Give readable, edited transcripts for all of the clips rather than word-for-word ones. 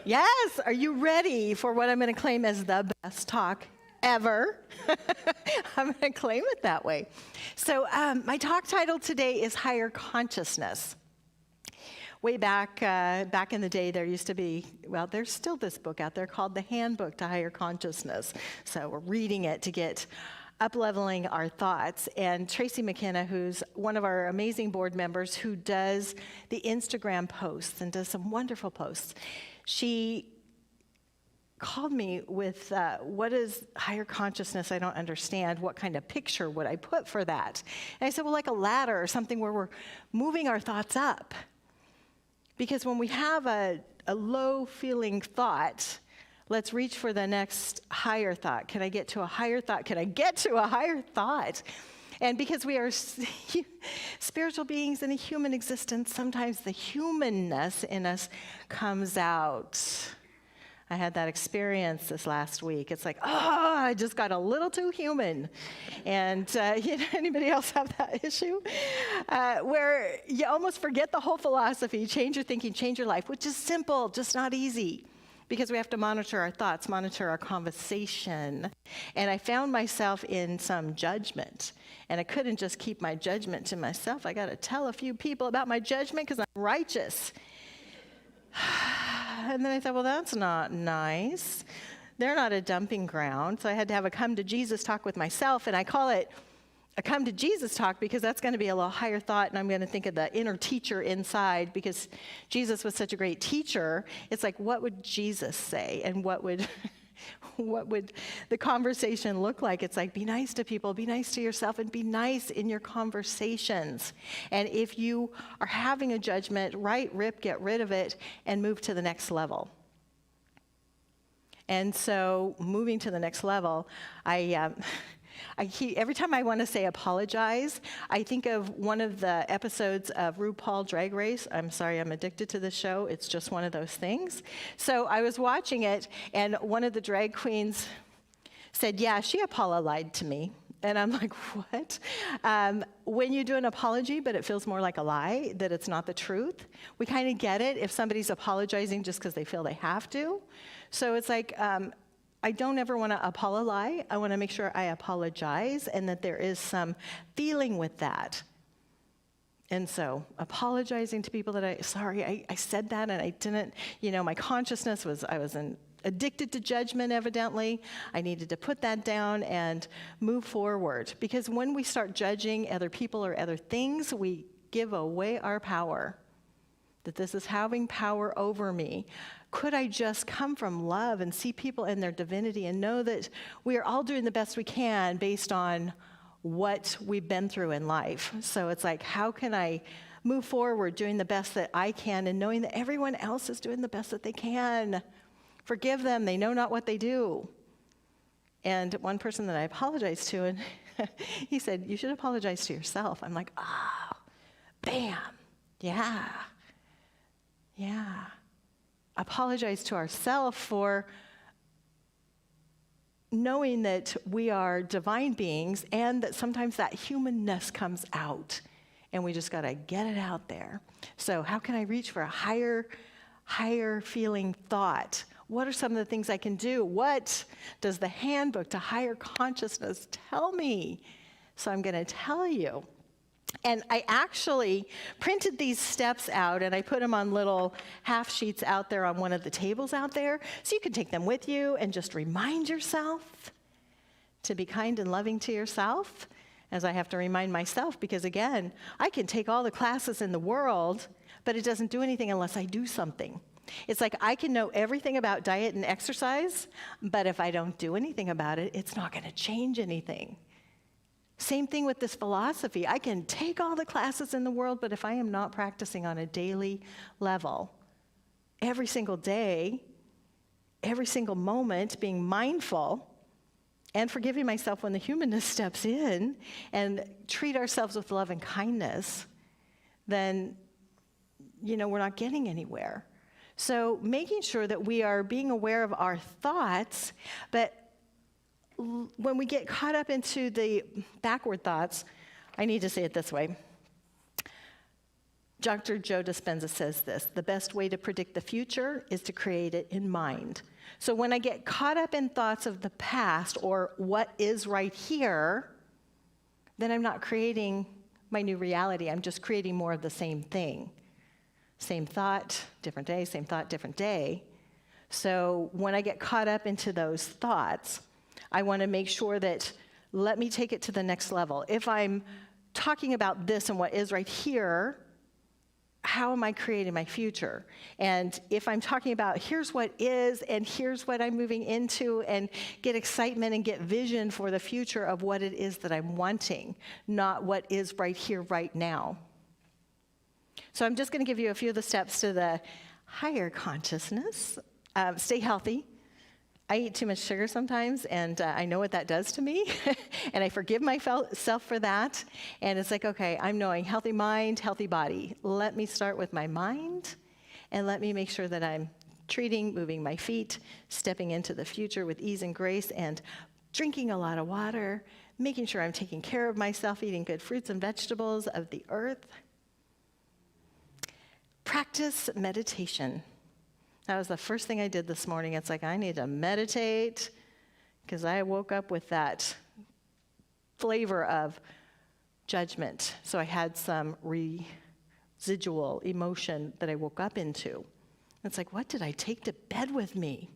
Yes, are you ready for what I'm going to claim as the best talk ever? I'm going to claim it that way. So my talk title today is Higher Consciousness. Way back in the day, there used to be, well, there's still this book out there called The Handbook to Higher Consciousness. So we're reading it to get up-leveling our thoughts. And Tracy McKenna, who's one of our amazing board members who does the Instagram posts and does some wonderful posts, she called me with, what is higher consciousness? I don't understand. What kind of picture would I put for that? And I said, well, like a ladder or something where we're moving our thoughts up. Because when we have a low-feeling thought, let's reach for the next higher thought. Can I get to a higher thought? Can I get to a higher thought? And because we are spiritual beings in a human existence, sometimes the humanness in us comes out. I had that experience this last week. It's like, I just got a little too human. And anybody else have that issue? Where you almost forget the whole philosophy, change your thinking, change your life, which is simple, just not easy. Because we have to monitor our thoughts, monitor our conversation. And I found myself in some judgment. And I couldn't just keep my judgment to myself. I got to tell a few people about my judgment because I'm righteous. And then I thought, well, that's not nice. They're not a dumping ground. So I had to have a come to Jesus talk with myself. And I call it a come to Jesus talk because that's going to be a little higher thought, and I'm going to think of the inner teacher inside because Jesus was such a great teacher. It's like, what would Jesus say, and what would the conversation look like? It's like, be nice to people, be nice to yourself, and be nice in your conversations. And if you are having a judgment, get rid of it, and move to the next level. And so moving to the next level, every time I want to say apologize, I think of one of the episodes of RuPaul Drag Race. I'm sorry, I'm addicted to this show. It's just one of those things. So I was watching it, and one of the drag queens said, yeah, she lied to me. And I'm like, what? When you do an apology, but it feels more like a lie, that it's not the truth, we kind of get it if somebody's apologizing just because they feel they have to. So it's like, I don't ever want to apologize. I want to make sure I apologize and that there is some feeling with that. And so apologizing to people that I said that and I didn't, my consciousness was, addicted to judgment, evidently. I needed to put that down and move forward. Because when we start judging other people or other things, we give away our power. That this is having power over me. Could I just come from love and see people in their divinity and know that we are all doing the best we can based on what we've been through in life? So it's like, how can I move forward doing the best that I can and knowing that everyone else is doing the best that they can? Forgive them, they know not what they do. And one person that I apologized to, and he said, you should apologize to yourself. I'm like, bam, yeah. Apologize to ourselves for knowing that we are divine beings and that sometimes that humanness comes out and we just got to get it out there. So how can I reach for a higher feeling thought? What are some of the things I can do? What does the handbook to higher consciousness tell me? So I'm going to tell you. And I actually printed these steps out, and I put them on little half sheets out there on one of the tables out there, so you can take them with you and just remind yourself to be kind and loving to yourself, as I have to remind myself, because again, I can take all the classes in the world, but it doesn't do anything unless I do something. It's like I can know everything about diet and exercise, but if I don't do anything about it, it's not going to change anything. Same thing with this philosophy. I can take all the classes in the world, but if I am not practicing on a daily level, every single day, every single moment, being mindful and forgiving myself when the humanness steps in and treat ourselves with love and kindness, then, we're not getting anywhere. So making sure that we are being aware of our thoughts, but when we get caught up into the backward thoughts, I need to say it this way. Dr. Joe Dispenza says this: the best way to predict the future is to create it in mind. So when I get caught up in thoughts of the past or what is right here, then I'm not creating my new reality. I'm just creating more of the same thing. Same thought, different day, same thought, different day. So when I get caught up into those thoughts, I want to make sure that, let me take it to the next level. If I'm talking about this and what is right here, how am I creating my future? And if I'm talking about here's what is and here's what I'm moving into, and get excitement and get vision for the future of what it is that I'm wanting, not what is right here, right now. So I'm just going to give you a few of the steps to the higher consciousness. Stay healthy. I eat too much sugar sometimes, and I know what that does to me, and I forgive myself for that. And it's like, okay, I'm knowing healthy mind, healthy body. Let me start with my mind, and let me make sure that I'm treating, moving my feet, stepping into the future with ease and grace, and drinking a lot of water, making sure I'm taking care of myself, eating good fruits and vegetables of the earth. Practice meditation. That was the first thing I did this morning. It's like, I need to meditate, because I woke up with that flavor of judgment. So I had some residual emotion that I woke up into. It's like, what did I take to bed with me?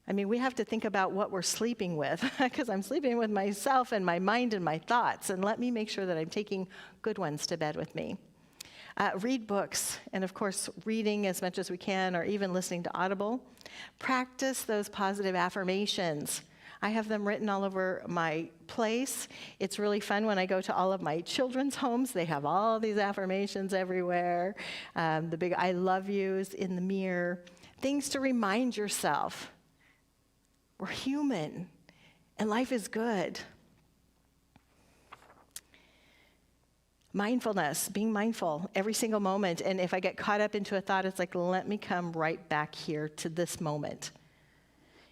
I mean, we have to think about what we're sleeping with, because I'm sleeping with myself and my mind and my thoughts. And let me make sure that I'm taking good ones to bed with me. Read books, and of course, reading as much as we can, or even listening to Audible. Practice those positive affirmations. I have them written all over my place. It's really fun when I go to all of my children's homes. They have all these affirmations everywhere. The big I love yous in the mirror. Things to remind yourself. We're human, and life is good. Mindfulness, being mindful every single moment. And if I get caught up into a thought, it's like, let me come right back here to this moment.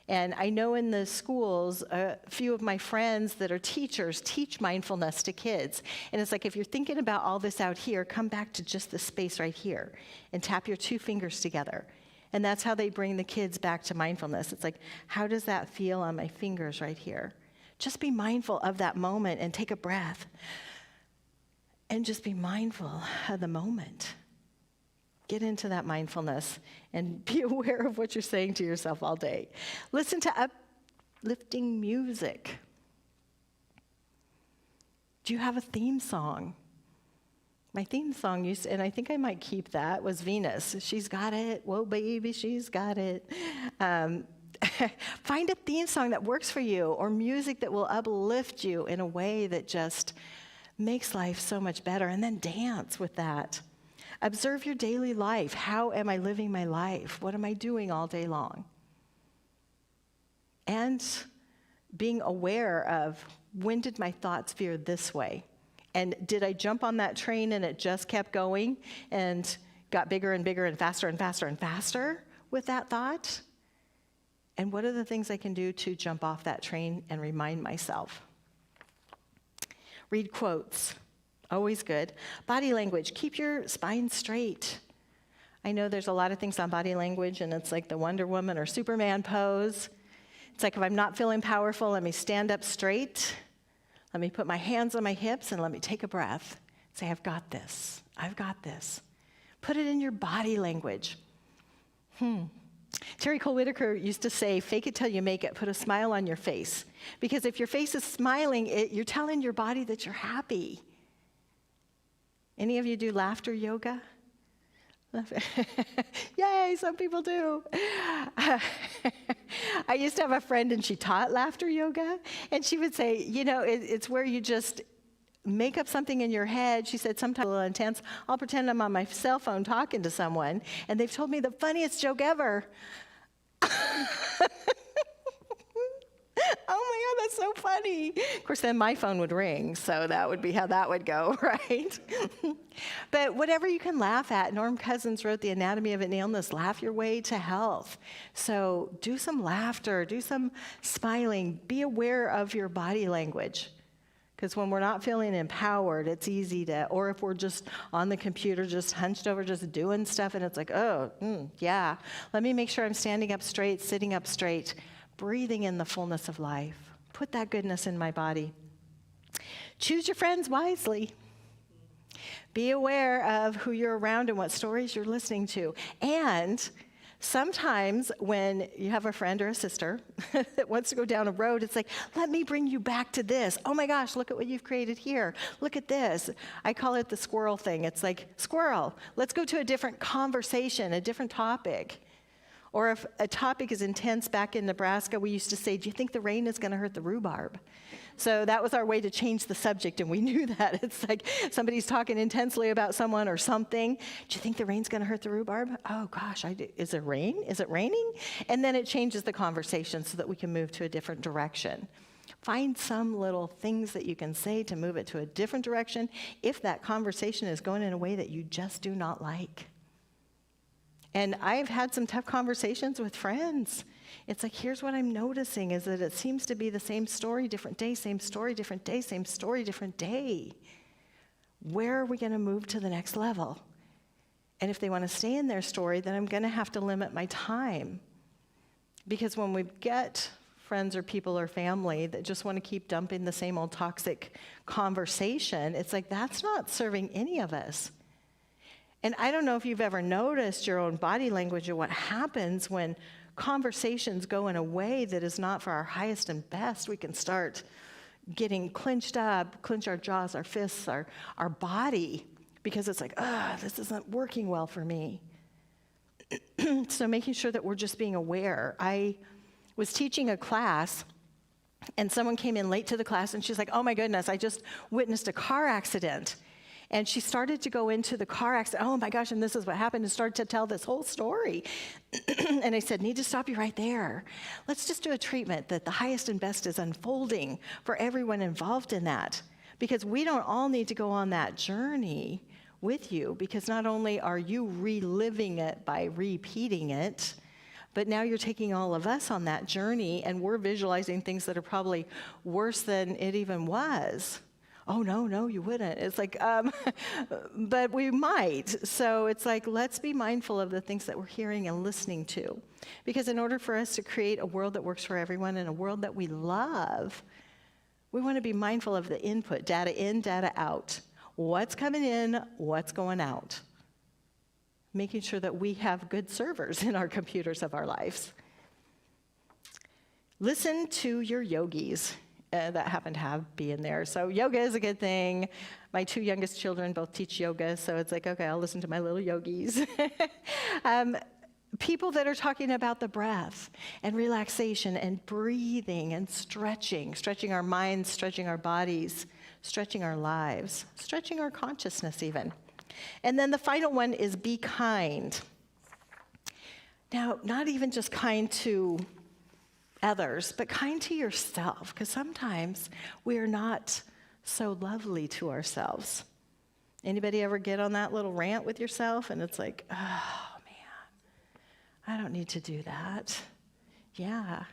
And I know in the schools, a few of my friends that are teachers teach mindfulness to kids. And it's like, if you're thinking about all this out here, come back to just the space right here and tap your two fingers together. And that's how they bring the kids back to mindfulness. It's like, how does that feel on my fingers right here? Just be mindful of that moment and take a breath. And just be mindful of the moment. Get into that mindfulness and be aware of what you're saying to yourself all day. Listen to uplifting music. Do you have a theme song? My theme song and I think I might keep that, was Venus. She's got it. Whoa, baby, she's got it. Find a theme song that works for you, or music that will uplift you in a way that just makes life so much better, and then dance with that. Observe your daily life. How am I living my life? What am I doing all day long? And being aware of, when did my thoughts veer this way? And did I jump on that train and it just kept going and got bigger and bigger and faster and faster and faster with that thought? And what are the things I can do to jump off that train and remind myself? Read quotes, always good. Body language, keep your spine straight. I know there's a lot of things on body language, and it's like the Wonder Woman or Superman pose. It's like, if I'm not feeling powerful, let me stand up straight. Let me put my hands on my hips and let me take a breath. Say, I've got this. I've got this. Put it in your body language. Terry Cole Whitaker used to say, fake it till you make it. Put a smile on your face. Because if your face is smiling, you're telling your body that you're happy. Any of you do laughter yoga? Yay, some people do. I used to have a friend, and she taught laughter yoga. And she would say, it's where you just make up something in your head. She said, sometimes a little intense. I'll pretend I'm on my cell phone talking to someone, and they've told me the funniest joke ever. Oh my God, that's so funny. Of course, then my phone would ring, so that would be how that would go, right? But whatever you can laugh at. Norm Cousins wrote The Anatomy of an Illness, laugh your way to health. So do some laughter, do some smiling, be aware of your body language. Because when we're not feeling empowered, it's easy to, or if we're just on the computer, just hunched over, just doing stuff, and it's like, oh, yeah. Let me make sure I'm standing up straight, sitting up straight, breathing in the fullness of life. Put that goodness in my body. Choose your friends wisely. Be aware of who you're around and what stories you're listening to. And sometimes when you have a friend or a sister that wants to go down a road, it's like, let me bring you back to this. Oh my gosh, look at what you've created here. Look at this. I call it the squirrel thing. It's like, squirrel, let's go to a different conversation, a different topic. Or if a topic is intense back in Nebraska, we used to say, do you think the rain is going to hurt the rhubarb? So that was our way to change the subject, and we knew that. It's like somebody's talking intensely about someone or something. Do you think the rain's going to hurt the rhubarb? Oh gosh, is it rain? Is it raining? And then it changes the conversation so that we can move to a different direction. Find some little things that you can say to move it to a different direction if that conversation is going in a way that you just do not like. And I've had some tough conversations with friends. It's like, here's what I'm noticing is that it seems to be the same story, different day, same story, different day, same story, different day. Where are we going to move to the next level? And if they want to stay in their story, then I'm going to have to limit my time. Because when we get friends or people or family that just want to keep dumping the same old toxic conversation, it's like, that's not serving any of us. And I don't know if you've ever noticed your own body language and what happens when conversations go in a way that is not for our highest and best. We can start getting clenched up, clench our jaws, our fists, our body, because it's like, this isn't working well for me. So making sure that we're just being aware. I was teaching a class, and someone came in late to the class, and she's like, oh my goodness, I just witnessed a car accident. And she started to go into the car accident. Oh my gosh, and this is what happened, and started to tell this whole story. And I said, need to stop you right there. Let's just do a treatment that the highest and best is unfolding for everyone involved in that. Because we don't all need to go on that journey with you, because not only are you reliving it by repeating it, but now you're taking all of us on that journey, and we're visualizing things that are probably worse than it even was. Oh, no, you wouldn't. It's like, but we might. So it's like, let's be mindful of the things that we're hearing and listening to. Because in order for us to create a world that works for everyone and a world that we love, we want to be mindful of the input, data in, data out. What's coming in, what's going out. Making sure that we have good servers in our computers of our lives. Listen to your yogis. That happen to be in there. So yoga is a good thing. My two youngest children both teach yoga, so it's like, okay, I'll listen to my little yogis. People that are talking about the breath and relaxation and breathing and stretching our minds, stretching our bodies, stretching our lives, stretching our consciousness even. And then the final one is be kind. Now, not even just kind to others, but kind to yourself, because sometimes we are not so lovely to ourselves. Anybody ever get on that little rant with yourself and it's like, oh man, I don't need to do that. Yeah.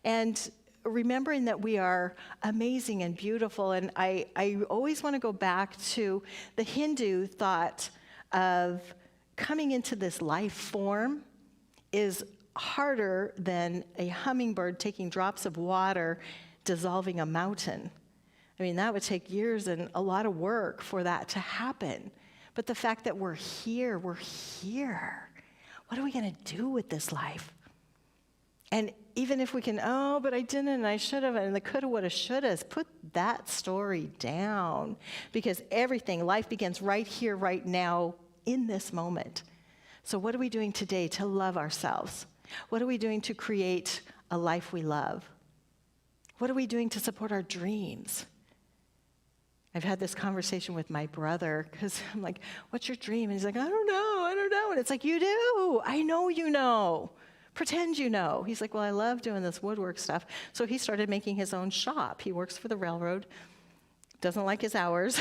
And remembering that we are amazing and beautiful, and I always want to go back to the Hindu thought of coming into this life form is harder than a hummingbird taking drops of water dissolving a mountain. I mean, that would take years and a lot of work for that to happen. But the fact that we're here. What are we going to do with this life? And even if we can, but I didn't, and I should have, and the coulda, woulda, shouldas, put that story down. Because everything, life begins right here, right now, in this moment. So what are we doing today to love ourselves? What are we doing to create a life we love? What are we doing to support our dreams? I've had this conversation with my brother because I'm like, what's your dream? And he's like, I don't know. And it's like, you do. I know you know. Pretend you know. He's like, well, I love doing this woodwork stuff. So he started making his own shop. He works for the railroad, doesn't like his hours.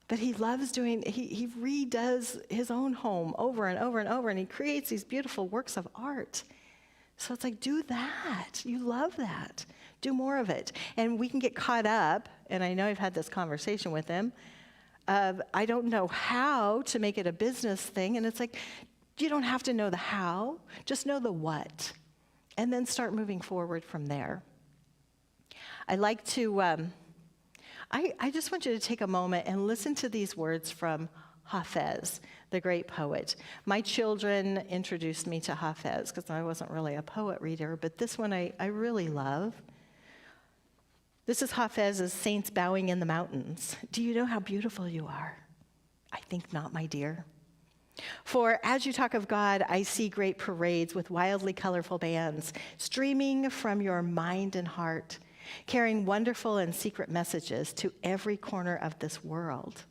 But he loves doing, he redoes his own home over and over and over, and he creates these beautiful works of art. So it's like, do that. You love that. Do more of it. And we can get caught up, and I know I've had this conversation with him, of I don't know how to make it a business thing. And it's like, you don't have to know the how, just know the what. And then start moving forward from there. I like to, I just want you to take a moment and listen to these words from Hafez, the great poet. My children introduced me to Hafez because I wasn't really a poet reader, but this one I really love. This is Hafez's Saints Bowing in the Mountains. Do you know how beautiful you are? I think not, my dear. For as you talk of God, I see great parades with wildly colorful bands streaming from your mind and heart, carrying wonderful and secret messages to every corner of this world.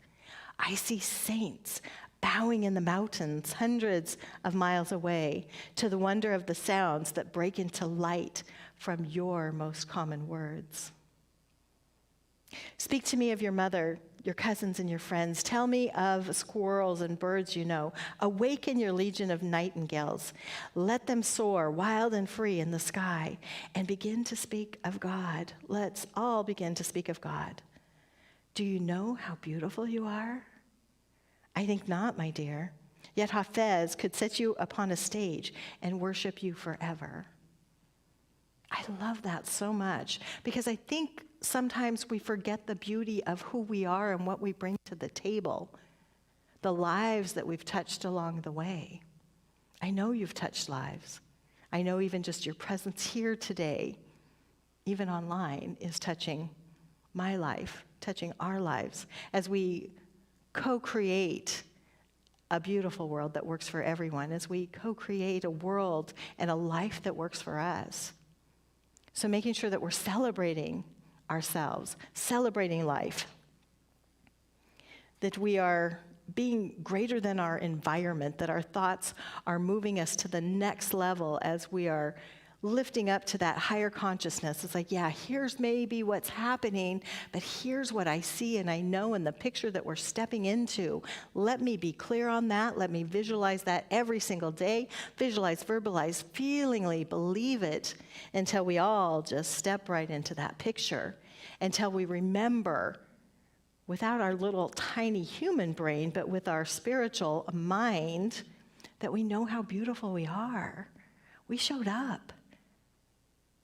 I see saints bowing in the mountains hundreds of miles away to the wonder of the sounds that break into light from your most common words. Speak to me of your mother, your cousins, and your friends. Tell me of squirrels and birds you know. Awaken your legion of nightingales. Let them soar wild and free in the sky and begin to speak of God. Let's all begin to speak of God. Do you know how beautiful you are? I think not, my dear. Yet Hafez could set you upon a stage and worship you forever. I love that so much because I think sometimes we forget the beauty of who we are and what we bring to the table, the lives that we've touched along the way. I know you've touched lives. I know even just your presence here today, even online, is touching my life, touching our lives as we co-create a beautiful world that works for everyone, as we co-create a world and a life that works for us. So making sure that we're celebrating ourselves, celebrating life, that we are being greater than our environment, that our thoughts are moving us to the next level as we are lifting up to that higher consciousness. It's like, yeah, here's maybe what's happening, but here's what I see and I know in the picture that we're stepping into. Let me be clear on that. Let me visualize that every single day. Visualize, verbalize, feelingly believe it until we all just step right into that picture, until we remember without our little tiny human brain, but with our spiritual mind, that we know how beautiful we are. We showed up.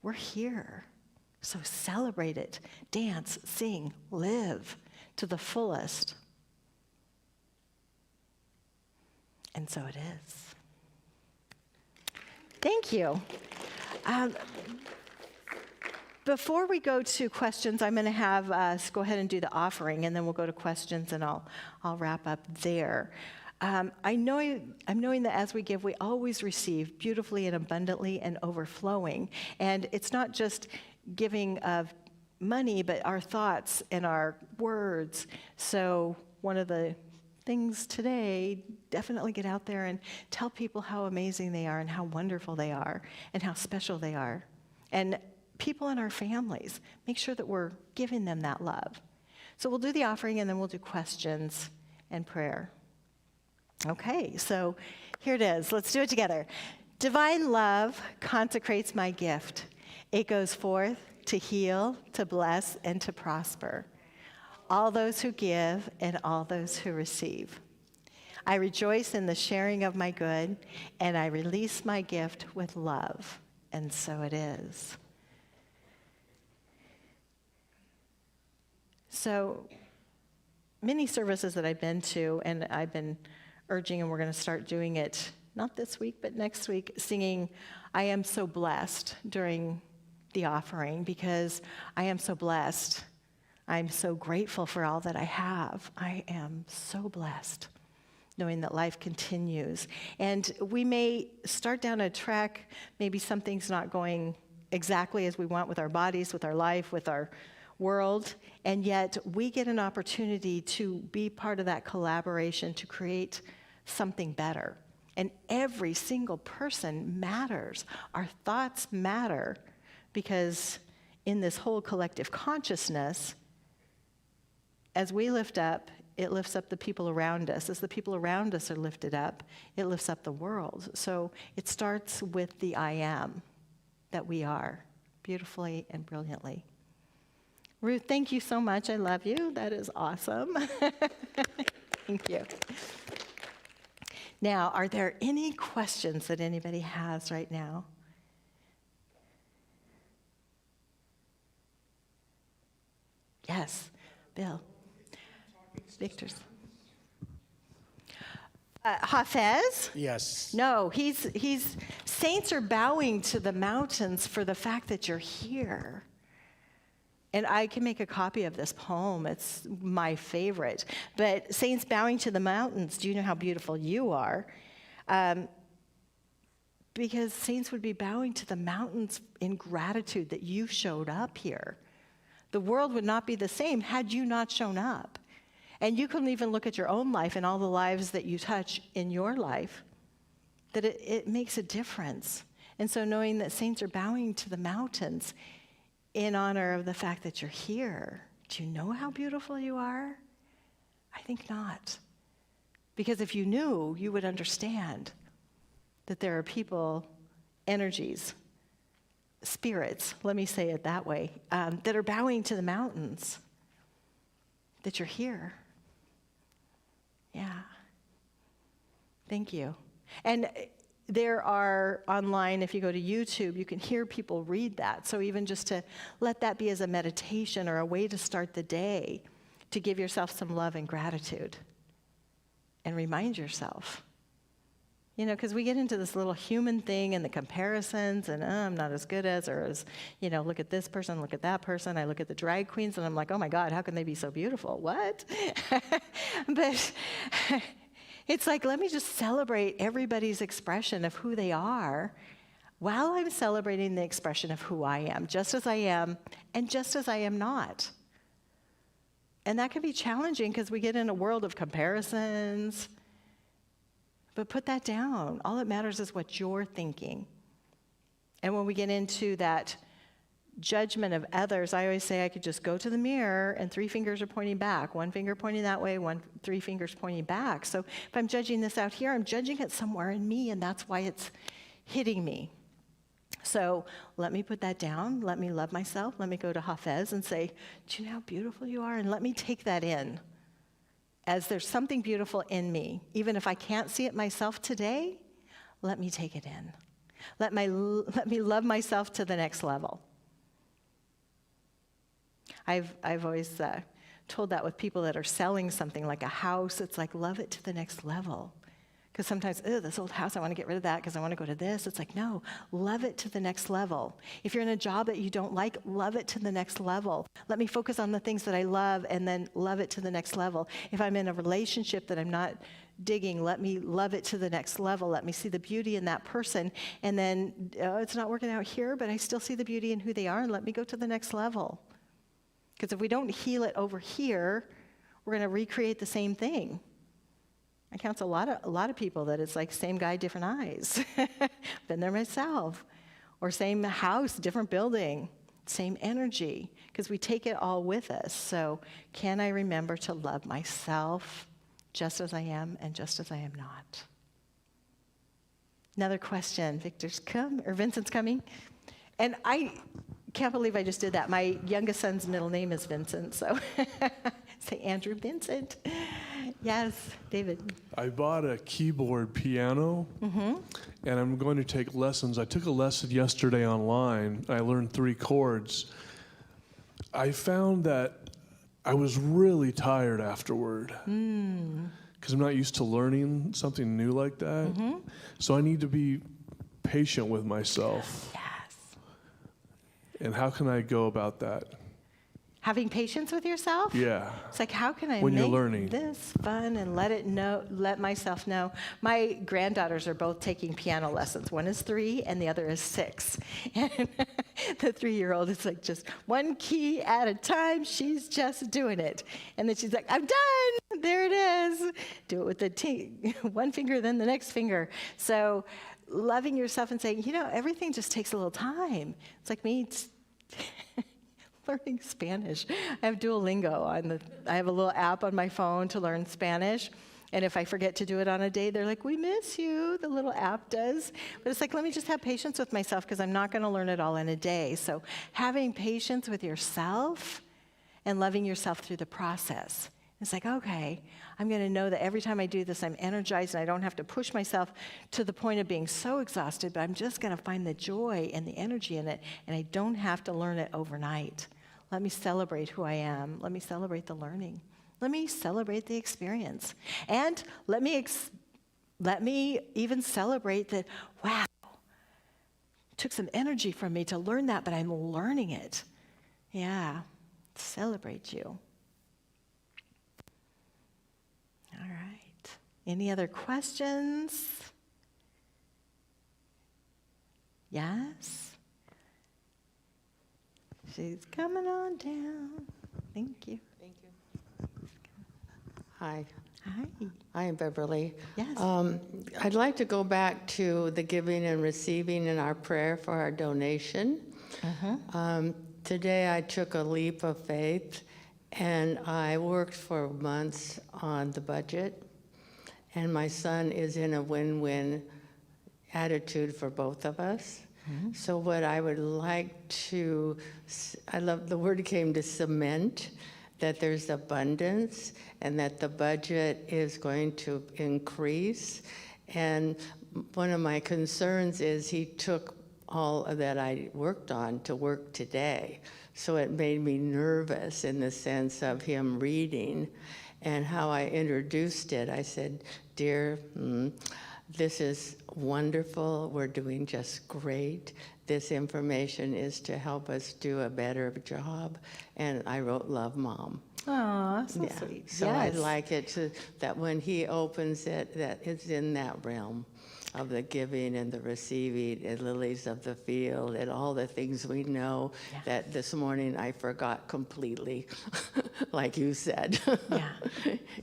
We're here. So celebrate it. Dance, sing, live to the fullest. And so it is. Thank you. Before we go to questions, I'm going to have us go ahead and do the offering, and then we'll go to questions, and I'll wrap up there. I'm knowing that as we give, we always receive beautifully and abundantly and overflowing. And it's not just giving of money, but our thoughts and our words. So one of the things today, definitely get out there and tell people how amazing they are and how wonderful they are and how special they are. And people in our families, make sure that we're giving them that love. So we'll do the offering, and then we'll do questions and prayer. Okay, so here it is. Let's do it together. Divine love consecrates my gift. It goes forth to heal, to bless, and to prosper. All those who give and all those who receive. I rejoice in the sharing of my good, and I release my gift with love. And so it is. So many services that I've been to, and I've been urging, and we're going to start doing it, not this week, but next week, singing, I am so blessed during the offering, because I am so blessed. I'm so grateful for all that I have. I am so blessed, knowing that life continues. And we may start down a track, maybe something's not going exactly as we want with our bodies, with our life, with our world, and yet we get an opportunity to be part of that collaboration to create something better. And every single person matters. Our thoughts matter, because in this whole collective consciousness, as we lift up, it lifts up the people around us. As the people around us are lifted up, it lifts up the world. So it starts with the I am, that we are beautifully and brilliantly. Ruth, thank you so much. I love you. That is awesome. Thank you. Now, are there any questions that anybody has right now? Yes, Bill. Victor's. Hafez? Yes. No, he's, saints are bowing to the mountains for the fact that you're here. And I can make a copy of this poem. It's my favorite. But saints bowing to the mountains, do you know how beautiful you are? Because saints would be bowing to the mountains in gratitude that you showed up here. The world would not be the same had you not shown up. And you can even look at your own life and all the lives that you touch in your life, that it makes a difference. And so knowing that saints are bowing to the mountains in honor of the fact that you're here, do you know how beautiful you are? I think not. Because if you knew, you would understand that there are people, energies, spirits, let me say it that way, that are bowing to the mountains, that you're here. Yeah. Thank you. And there are online, if you go to YouTube, you can hear people read that. So even just to let that be as a meditation or a way to start the day, to give yourself some love and gratitude and remind yourself. You know, because we get into this little human thing and the comparisons and I'm not as good as, or as, you know, look at this person, look at that person. I look at the drag queens and I'm like, oh my God, how can they be so beautiful? What? But it's like, let me just celebrate everybody's expression of who they are while I'm celebrating the expression of who I am, just as I am and just as I am not. And that can be challenging because we get in a world of comparisons. But put that down. All that matters is what you're thinking. And when we get into that judgment of others, I always say I could just go to the mirror and 3 fingers are pointing back, 1 finger pointing that way, 3 fingers pointing back. So if I'm judging this out here, I'm judging it somewhere in me, and that's why it's hitting me. So let me put that down. Let me love myself. Let me go to Hafez and say, do you know how beautiful you are? And let me take that in. As there's something beautiful in me, even if I can't see it myself today, let me take it in. Let me love myself to the next level. I've always told that with people that are selling something like a house. It's like, love it to the next level. Because sometimes, this old house, I want to get rid of that because I want to go to this. It's like, no, love it to the next level. If you're in a job that you don't like, love it to the next level. Let me focus on the things that I love and then love it to the next level. If I'm in a relationship that I'm not digging, let me love it to the next level. Let me see the beauty in that person. And then, it's not working out here, but I still see the beauty in who they are, and let me go to the next level. Because if we don't heal it over here, we're going to recreate the same thing. I counsel a lot of people that it's like same guy, different eyes. Been there myself. Or same house, different building, same energy, because we take it all with us. So can I remember to love myself just as I am and just as I am not? Another question. Vincent's coming. And I can't believe I just did that. My youngest son's middle name is Vincent, so say Andrew Vincent. Yes, David. I bought a keyboard piano, and I'm going to take lessons. I took a lesson yesterday online. I learned 3 chords. I found that I was really tired afterward because I'm not used to learning something new like that. So I need to be patient with myself. Yes. And how can I go about that? Having patience with yourself? Yeah. It's like, how can I When you're make learning. this fun and let myself know? My granddaughters are both taking piano lessons. One is 3 and the other is 6. And the 3-year-old is like just 1 key at a time. She's just doing it. And then she's like, I'm done. There it is. Do it with the 1 finger, then the next finger. So loving yourself and saying, everything just takes a little time. It's like me learning Spanish. I have Duolingo I have a little app on my phone to learn Spanish. And if I forget to do it on a day, they're like, we miss you, the little app does. But it's like, let me just have patience with myself because I'm not going to learn it all in a day. So having patience with yourself and loving yourself through the process. It's like, okay, I'm going to know that every time I do this, I'm energized and I don't have to push myself to the point of being so exhausted, but I'm just going to find the joy and the energy in it, and I don't have to learn it overnight. Let me celebrate who I am. Let me celebrate the learning. Let me celebrate the experience. And let me even celebrate that, wow, it took some energy from me to learn that, but I'm learning it. Yeah, celebrate you. All right. Any other questions? Yes? She's coming on down. Thank you. Thank you. Hi, Hi. I am Beverly. Yes. I'd like to go back to the giving and receiving in our prayer for our donation. Today I took a leap of faith and I worked for months on the budget, and my son is in a win-win attitude for both of us. So what I would like to, I love the word came to cement, that there's abundance and that the budget is going to increase. And one of my concerns is he took all of that I worked on to work today. So it made me nervous in the sense of him reading, and how I introduced it. I said, dear, this is wonderful. We're doing just great. This information is to help us do a better job. And I wrote, love, Mom. Aw, so sweet. So I'd like it to, that when he opens it, that it's in that realm of the giving and the receiving and lilies of the field and all the things we know that this morning I forgot completely, like you said. Yeah.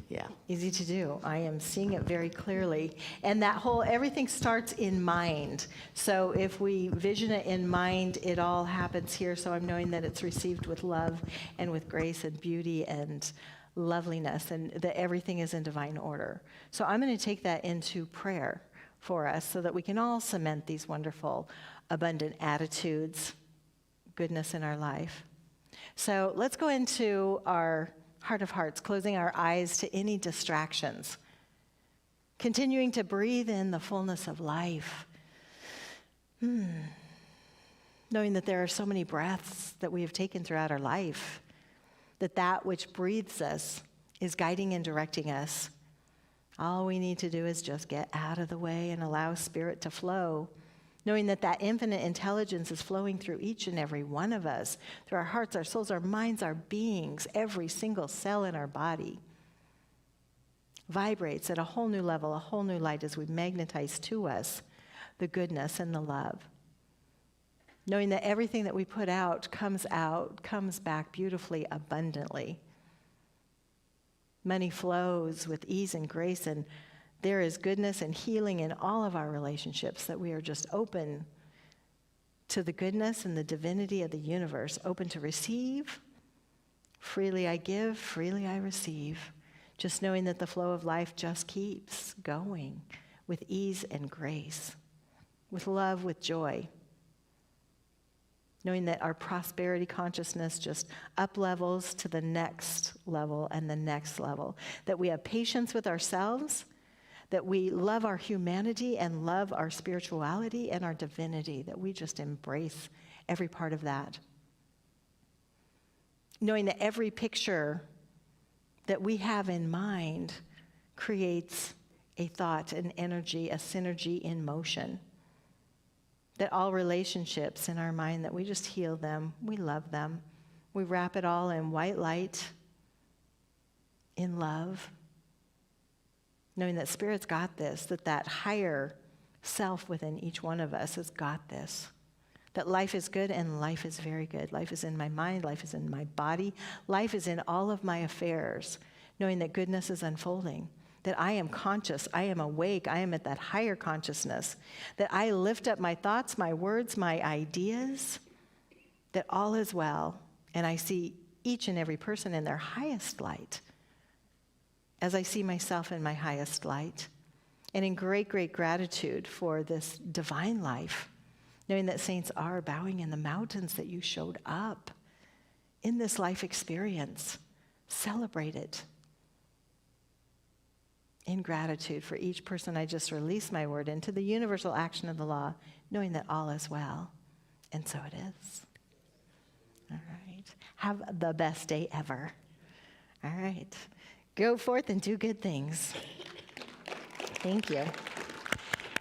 Yeah. Easy to do. I am seeing it very clearly. And that whole, everything starts in mind. So if we vision it in mind, it all happens here. So I'm knowing that it's received with love and with grace and beauty and loveliness, and that everything is in divine order. So I'm going to take that into prayer for us so that we can all cement these wonderful, abundant attitudes, goodness in our life. So let's go into our heart of hearts, closing our eyes to any distractions, continuing to breathe in the fullness of life, knowing that there are so many breaths that we have taken throughout our life, that which breathes us is guiding and directing us. All we need to do is just get out of the way and allow Spirit to flow, knowing that infinite intelligence is flowing through each and every one of us, through our hearts, our souls, our minds, our beings. Every single cell in our body vibrates at a whole new level, a whole new light, as we magnetize to us the goodness and the love. Knowing that everything that we put out, comes back beautifully, abundantly. Money flows with ease and grace, and there is goodness and healing in all of our relationships, that we are just open to the goodness and the divinity of the universe, open to receive. Freely I give, freely I receive. Just knowing that the flow of life just keeps going with ease and grace, with love, with joy. Knowing that our prosperity consciousness just up levels to the next level and the next level. That we have patience with ourselves, that we love our humanity and love our spirituality and our divinity, that we just embrace every part of that. Knowing that every picture that we have in mind creates a thought, an energy, a synergy in motion. That all relationships in our mind, that we just heal them, we love them. We wrap it all in white light, in love, knowing that Spirit's got this, that higher self within each one of us has got this. That life is good and life is very good. Life is in my mind, life is in my body, life is in all of my affairs, knowing that goodness is unfolding. That I am conscious, I am awake, I am at that higher consciousness, that I lift up my thoughts, my words, my ideas, that all is well, and I see each and every person in their highest light. as I see myself in my highest light, and in great, great gratitude for this divine life, knowing that saints are bowing in the mountains that you showed up in this life experience. Celebrate it. In gratitude for each person, I just release my word into the universal action of the law, knowing that all is well. And so it is. All right. Have the best day ever. All right. Go forth and do good things. Thank you.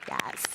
Yes.